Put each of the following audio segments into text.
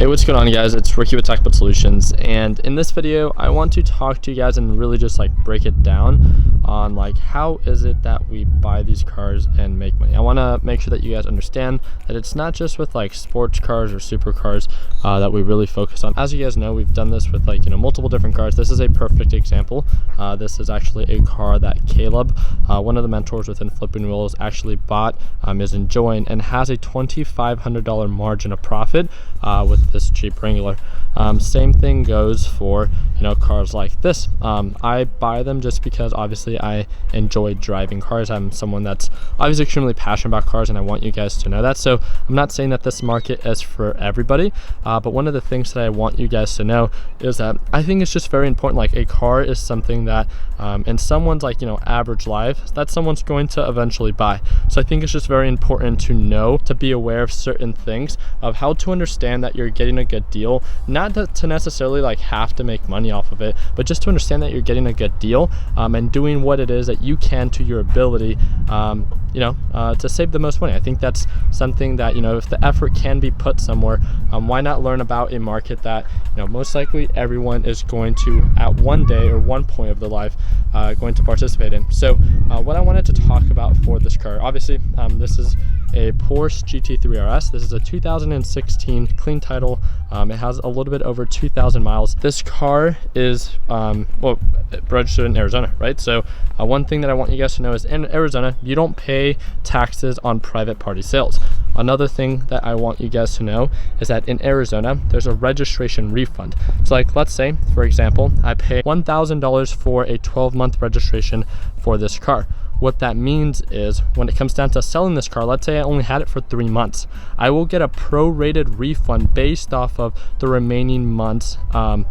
what's going on, guys? It's Ricky with TechBud Solutions, and in this video I want to talk to you guys and really just like break it down on like how is it that we buy these cars and make money. I want to make sure that you guys understand that it's not just with like sports cars or supercars that we really focus on. As you guys know, we've done this with like, you know, multiple different cars. This is a perfect example. This is actually a car that Caleb, one of the mentors within Flipping Wheels, actually bought, is enjoying, and has a $2,500 margin of profit with this Jeep Wrangler. Same thing goes for, you know, cars like this. I buy them just because obviously I enjoy driving cars. I'm someone that's obviously extremely passionate about cars, and I want you guys to know that. So I'm not saying that this market is for everybody, but one of the things that I want you guys to know is that I think it's just very important. Like, a car is something that in someone's like, you know, average life, that someone's going to eventually buy. So I think it's just very important to know, to be aware of certain things, of how to understand that you're getting a good deal, not to necessarily like have to make money off of it, but just to understand that you're getting a good deal, and doing what it is that you can to your ability, you know, to save the most money. I think that's something that, you know, if the effort can be put somewhere, why not learn about a market that, you know, most likely everyone is going to, at one day or one point of their life, going to participate in. So what I wanted to talk about for this car, obviously, this is a Porsche GT3 RS. This is a 2016 clean title. It has a little bit over 2,000 miles. This car is well, registered in Arizona, right? So one thing that I want you guys to know is in Arizona, you don't pay taxes on private party sales. Another thing that I want you guys to know is that in Arizona, there's a registration refund. So like, let's say, for example, I pay $1,000 for a 12-month registration for this car. What that means is when it comes down to selling this car, let's say I only had it for 3 months, I will get a prorated refund based off of the remaining months of,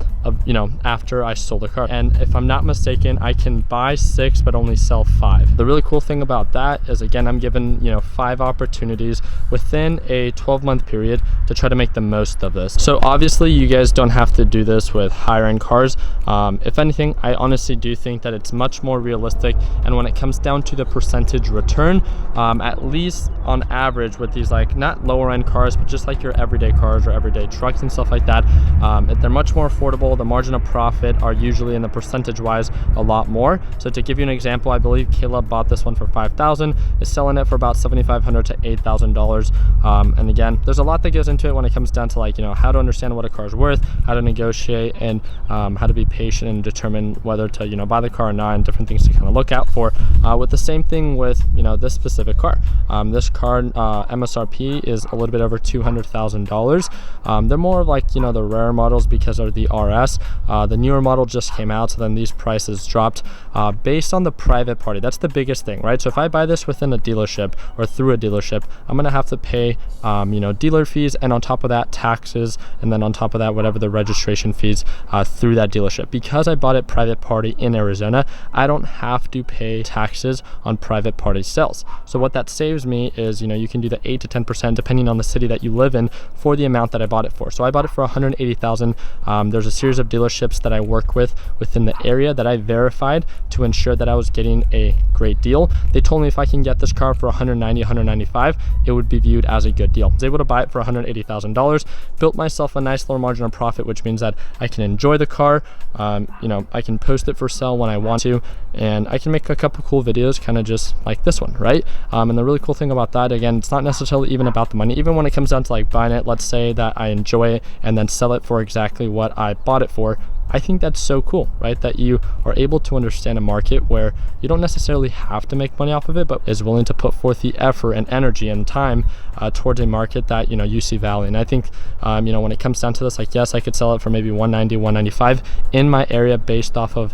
you know, after I sold the car. And if I'm not mistaken, I can buy 6 but only sell 5. The really cool thing about that is, again, I'm given, you know, 5 opportunities within a 12-month period to try to make the most of this. So obviously you guys don't have to do this with higher end cars. If anything, I honestly do think that it's much more realistic, and when it comes down to the percentage return, at least on average with these like not lower end cars, but just like your everyday cars or everyday trucks and stuff like that, they're much more affordable. The margin of profit are usually in the percentage wise a lot more. So to give you an example, I believe Caleb bought this one for $5,000, is selling it for about $7,500 to $8,000. And again, there's a lot that goes into it when it comes down to like, you know, how to understand what a car's worth, how to negotiate, and how to be patient and determine whether to, you know, buy the car or not, and different things to kind of look out for. With the same thing with, you know, this specific car. This car MSRP is a little bit over $200,000. They're more like, you know, the rare models because of the RS. The newer model just came out, so then these prices dropped based on the private party. That's the biggest thing, right? So if I buy this within a dealership or through a dealership, I'm gonna have to pay you know, dealer fees, and on top of that taxes, and then on top of that whatever the registration fees through that dealership. Because I bought it private party in Arizona, I don't have to pay taxes on private party sales. So what that saves me is, you know, you can do the 8 to 10% depending on the city that you live in for the amount that I bought it for. So I bought it for $180,000. There's a series of dealerships that I work with within the area that I verified to ensure that I was getting a great deal. They told me if I can get this car for $190,000, $195,000, it would be viewed as a good deal. I was able to buy it for $180,000, built myself a nice little margin of profit, which means that I can enjoy the car. You know, I can post it for sale when I want to, and I can make a couple cool videos kind of just like this one, right? And the really cool thing about that, again, it's not necessarily even about the money. Even when it comes down to like buying it, let's say that I enjoy it and then sell it for exactly what I bought it for, I think that's so cool, right? That you are able to understand a market where you don't necessarily have to make money off of it, but is willing to put forth the effort and energy and time towards a market that, you know, you see value. And I think, you know, when it comes down to this, like, yes, I could sell it for maybe $190,000, $195,000 in my area based off of,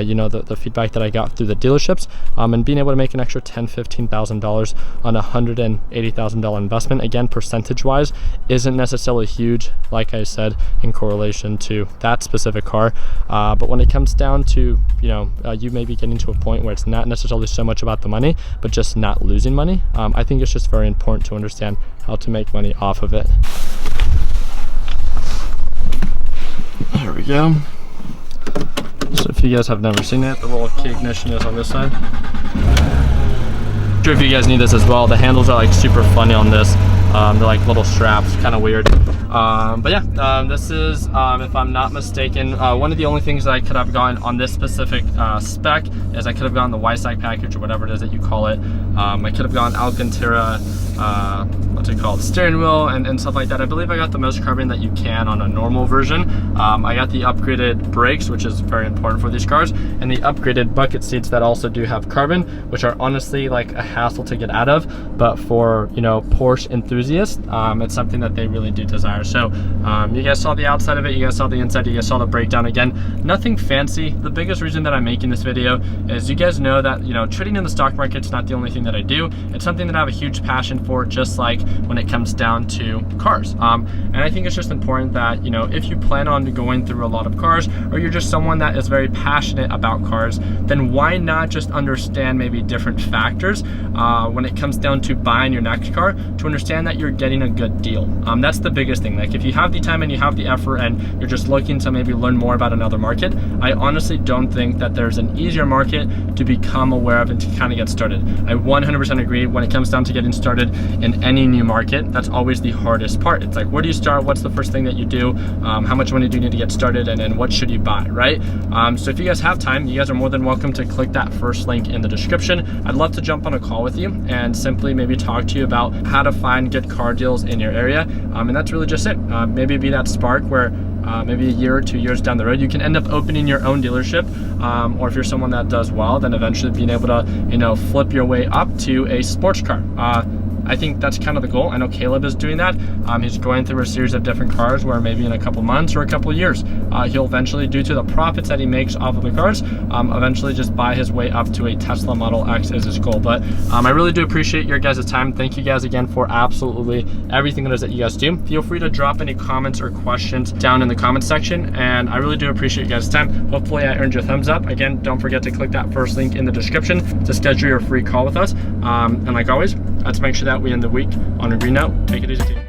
you know, the feedback that I got through the dealerships, and being able to make an extra $10,000, $15,000 on a $180,000 investment, again, percentage wise, isn't necessarily huge, like I said, in correlation to that specific car. But when it comes down to, you know, you may be getting to a point where it's not necessarily so much about the money, but just not losing money, I think it's just very important to understand how to make money off of it. There we go. So if you guys have never seen it, the little key ignition is on this side. I'm sure if you guys need this as well. The handles are like super funny on this. They're like little straps, kind of weird. But yeah, this is, if I'm not mistaken, one of the only things that I could have gone on this specific spec is I could have gone the Y-Side package or whatever it is that you call it. I could have gone Alcantara, what's it called, steering wheel and stuff like that. I believe I got the most carbon that you can on a normal version. I got the upgraded brakes, which is very important for these cars, and the upgraded bucket seats that also do have carbon, which are honestly like a hassle to get out of, but for, you know, Porsche enthusiasts, it's something that they really do desire. So you guys saw the outside of it, you guys saw the inside, you guys saw the breakdown. Again, nothing fancy. The biggest reason that I'm making this video is you guys know that, you know, trading in the stock market's not the only thing that I do. It's something that I have a huge passion for, just like when it comes down to cars. And I think it's just important that, you know, if you plan on going through a lot of cars, or you're just someone that is very passionate about cars, then why not just understand maybe different factors when it comes down to buying your next car, to understand that you're getting a good deal. That's the biggest thing. Like, if you have the time and you have the effort and you're just looking to maybe learn more about another market, I honestly don't think that there's an easier market to become aware of and to kind of get started. I 100% agree. When it comes down to getting started in any new market, that's always the hardest part. It's like, where do you start? What's the first thing that you do? How much money do you need to get started? And then what should you buy, right? So if you guys have time, you guys are more than welcome to click that first link in the description. I'd love to jump on a call with you and simply maybe talk to you about how to find good car deals in your area. And that's really just it. Maybe be that spark where maybe a year or 2 years down the road, you can end up opening your own dealership, or if you're someone that does well, then eventually being able to, you know, flip your way up to a sports car. I think that's kind of the goal. I know Caleb is doing that. He's going through a series of different cars where maybe in a couple months or a couple years, he'll eventually, due to the profits that he makes off of the cars, eventually just buy his way up to a Tesla Model X is his goal. But I really do appreciate your guys' time. Thank you guys again for absolutely everything it is that you guys do. Feel free to drop any comments or questions down in the comment section, and I really do appreciate you guys' time. Hopefully I earned your thumbs up. Again, don't forget to click that first link in the description to schedule your free call with us. And like always, let's make sure that we end the week on a green note. Take it easy, team.